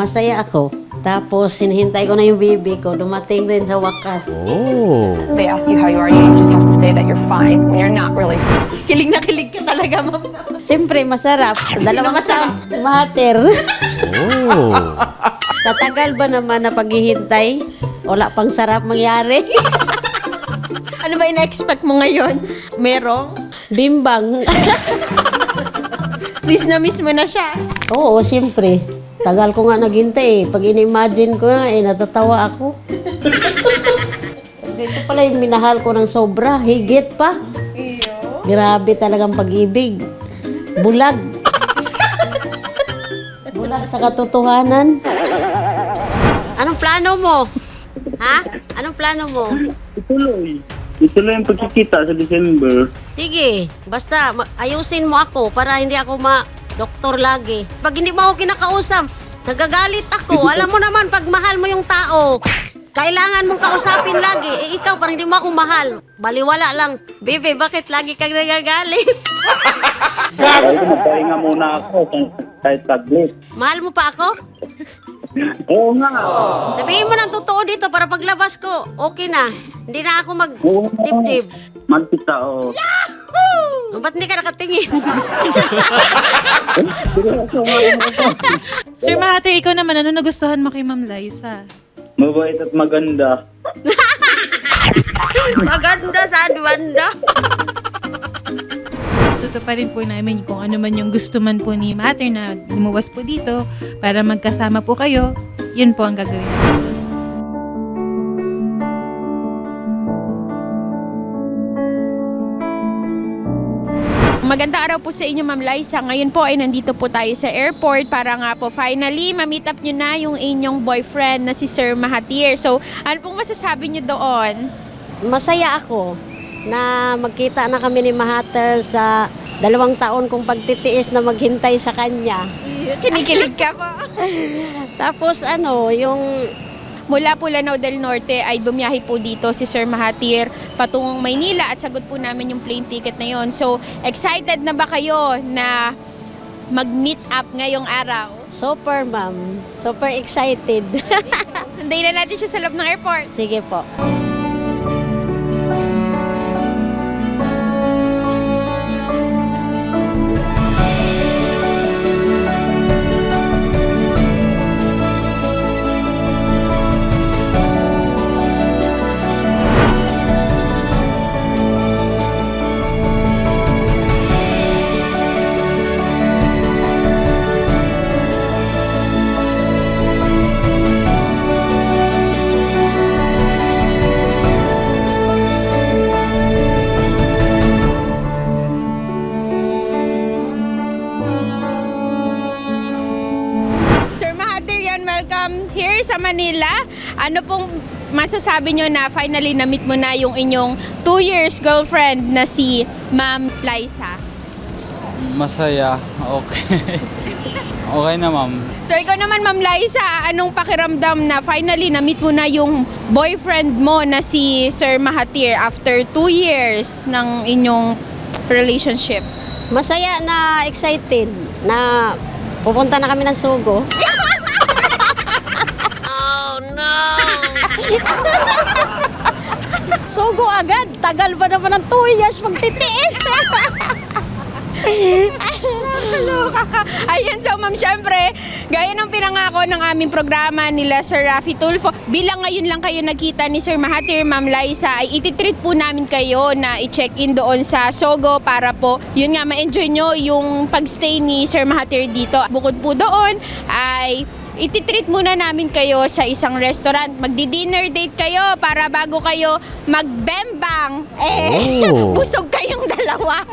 Masaya ako. Tapos, hinihintay ko na yung baby ko. Dumating rin sa wakas. Oh. They ask you how you are, you just have to say that you're fine when you're not really fine. Kilig na kilig ka talaga, ma'am. Siyempre, masarap. Dalawang taon. Mahater. Oh. Sa tagal ba naman na paghihintay, wala pang sarap mangyari. Ano ba ina-expect mo ngayon? Merong? Bimbang. Miss mo na siya. Oo, siyempre. Tagal ko nga naghintay. Pag in-imagine ko nga, natatawa ako. Ito pala yung minahal ko ng sobra. Higit pa. Grabe talagang pag-ibig. Bulag. Bulag sa katotohanan. Anong plano mo? Ha? Anong plano mo? Ituloy. Ituloy ang pagkikita sa December. Sige, basta ayusin mo ako para hindi ako doktor lagi. Pag hindi mo ako kinakausap, nagagalit ako. Alam mo naman, pag mahal mo yung tao, kailangan mong kausapin lagi. Ikaw, parang hindi mo ako mahal. Baliwala lang. Bebe, bakit lagi kang nagagalit? Kaya ko magpahinga muna ako kahit tablet. Mahal mo pa ako? Oo nga. Sabihin mo ng totoo dito para paglabas ko, okay na. Hindi na ako mag-dibdib. Magkita, oo. Ba't hindi ka nakatingin? Sir Mahater, ikaw naman, ano nagustuhan mo kay Ma'am Liza? Mabait at maganda. Maganda sa banda. Totoo pa rin po namin kung ano man yung gusto man po ni Mahater na lumuwas po dito para magkasama po kayo, yun po ang gagawin natin. Magandang araw po sa inyo, Ma'am Liza. Ngayon po ay nandito po tayo sa airport para nga po finally ma-meet up nyo na yung inyong boyfriend na si Sir Mahathir. So, ano pong masasabi nyo doon? Masaya ako na magkita na kami ni Mahathir sa 2 taon kong pagtitiis na maghintay sa kanya. Kinikilig ka po. Tapos yung Mula po Lanao del Norte ay bumiyahe po dito si Sir Mahathir patungong Maynila at sagot po namin yung plane ticket na yon. So, excited na ba kayo na mag-meet up ngayong araw? super ma'am, super excited. Sundayin na natin siya sa loob ng airport. Sige po. Sir Mahathir, yan, welcome here sa Manila. Ano pong masasabi nyo na finally na-meet mo na yung inyong 2 years girlfriend na si Ma'am Liza? Masaya. Okay. Okay na, ma'am. So ikaw naman, Ma'am Liza, anong pakiramdam na finally na-meet mo na yung boyfriend mo na si Sir Mahathir after 2 years ng inyong relationship? Masaya na excited na pupunta na kami ng Sugo. Oh no! Sugo agad. Tagal ba naman ng 2 years magtitiis? Ayun, so ma'am, syempre, gaya ng pinangako ng aming programa nila Sir Raffy Tulfo, bilang ngayon lang kayo nagkita ni Sir Mahathir, Ma'am Liza, ay ititreat po namin kayo na i-check-in doon sa Sogo para po, yun nga, ma-enjoy nyo yung pagstay ni Sir Mahathir dito. Bukod po doon, ay ititreat muna namin kayo sa isang restaurant. Magdi-dinner date kayo para bago kayo magbembang, Oh. busog kayong dalawa.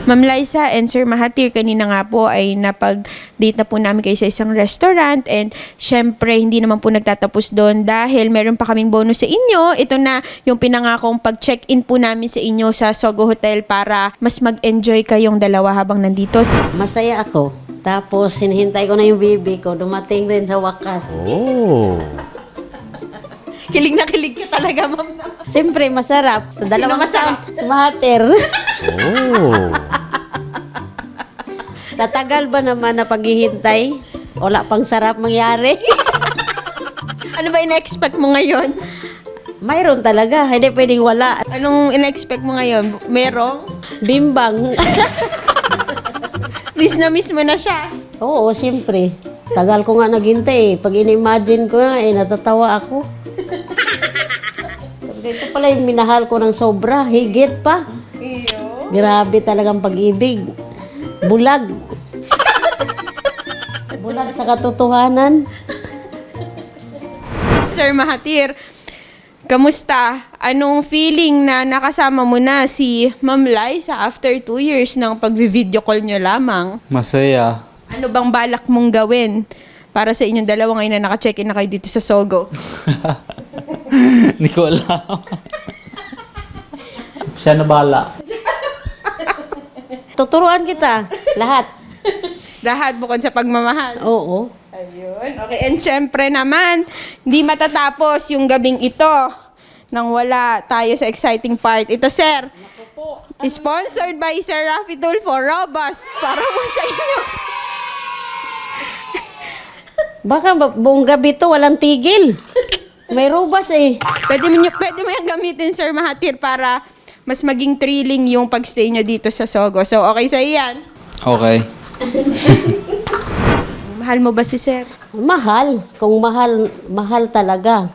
Ma'am Liza and Sir Mahathir, kanina nga po ay napag-date na po namin kayo sa isang restaurant and syempre hindi naman po nagtatapos doon dahil meron pa kaming bonus sa inyo. Ito na yung pinangakong pag-check-in po namin sa inyo sa Sogo Hotel para mas mag-enjoy kayong dalawa habang nandito. Masaya ako. Tapos hinihintay ko na yung baby ko. Dumating rin sa wakas. Oh. Kilig na kilig ka talaga, ma'am. Siyempre, masarap. Sa dalawang masarap? taon, Mahathir. Oh. Tatagal ba naman na paghihintay? Wala pang sarap mangyari. Ano ba ina-expect mo ngayon? Mayroon talaga. Hindi pwedeng wala. Anong ina-expect mo ngayon? Merong? Bimbang. Miss mo na siya. Oo, siyempre. Tagal ko nga naghintay. Pag in-imagine ko nga, natatawa ako. Ito pala yung minahal ko ng sobra. Higit pa. Grabe talagang pag-ibig. Bulag. Bulag sa katotohanan. Sir Mahathir, kamusta? Anong feeling na nakasama mo na si Ma'am Liza after 2 years ng pag-video call nyo lamang? Masaya. Ano bang balak mong gawin para sa inyong dalawa ngayon na naka-check-in na kayo dito sa Sogo? Hindi ko alam. Siya na bala. Tuturuan kita. Lahat. Lahat bukod sa pagmamahal. Oo. Ayun. Okay, and syempre naman, hindi matatapos yung gabing ito nang wala tayo sa exciting part. Ito, sir. Sponsored by Sir Rafi Tulfo, Robust, para po sa inyo. Baka buong gabi to walang tigil. May robas eh. Pwede mo yung gamitin, Sir Mahathir, para mas maging thrilling yung pagstay nyo dito sa Sogo. So, okay sa yan? Okay. Mahal mo ba si Sir? Mahal. Kung mahal, mahal talaga.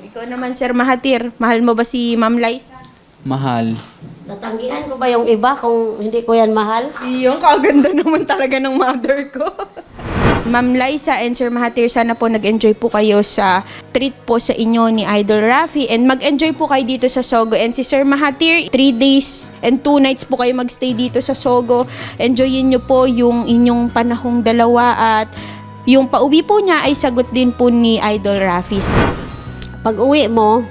Ikaw naman, Sir Mahathir, mahal mo ba si Ma'am Liza? Mahal. Natanggihan ko ba yung iba kung hindi ko yan mahal? Yung kaganda naman talaga ng mother ko. Ma'am Liza and Sir Mahathir, sana po nag-enjoy po kayo sa treat po sa inyo ni Idol Rafi and mag-enjoy po kayo dito sa Sogo. And si Sir Mahathir, 3 days and 2 nights po kayo magstay dito sa Sogo. Enjoyin nyo po yung inyong panahong dalawa at yung pauwi po niya ay sagot din po ni Idol Rafi. Pag uwi mo,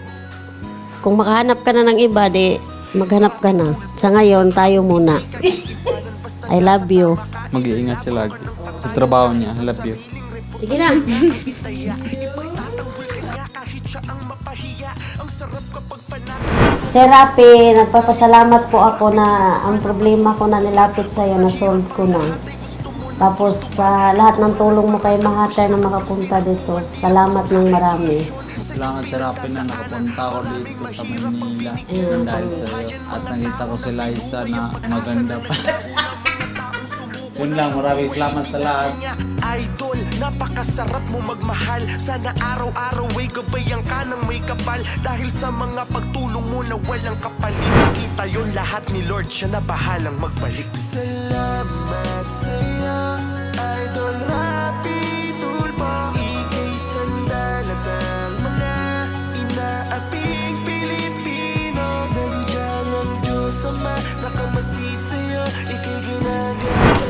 kung makahanap ka na ng iba, di maghanap ka na. Sa ngayon, tayo muna. I love you. Mag-iingat siya lagi. Sa trabaho niya. I love you. Sige na. Sir Rafi, nagpapasalamat po ako na ang problema ko na nilapit sa'yo, na-solve ko na. Tapos sa lahat ng tulong mo kay Mahathir na makapunta dito, salamat ng marami. Salamat sa Rapi na nakapunta ako dito sa Manila. Dahil sa'yo. At nakita ko si Liza na maganda pa. Yun lang, maraming salamat sa lahat. Idol, napakasarap mo magmahal. Sana araw-araw ay gabayan ka ng may kapal. Dahil sa mga pagtulong mo na walang kapalit, nakita yon lahat ni Lord, siya na bahalang magbalik. Salamat sa'yo, Idol Rafi Tulfo. Ika'y sandala ng mga inaaping Pilipino. Nandiyan ang Diyos Ama, nakamasid sa'yo, ika'y ginagawa.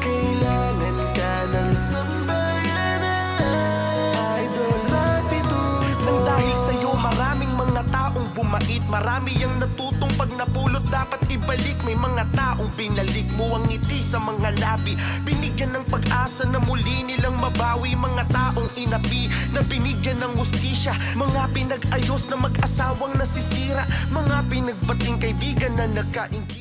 Kailangan ka ng sambayanan, Idol Rafi Tulfo. Nang dahil sa'yo maraming mga taong bumait, marami ang natutong pag napulot dapat ibalik. May mga taong binalik mo ang ngiti sa mga labi, binigyan ng pag-asa na muli nilang mabawi. Mga taong inapi na binigyan ng hustisya, mga pinag-ayos na mag-asawang nasisira, mga pinagbating kaibigan na nagkainggi.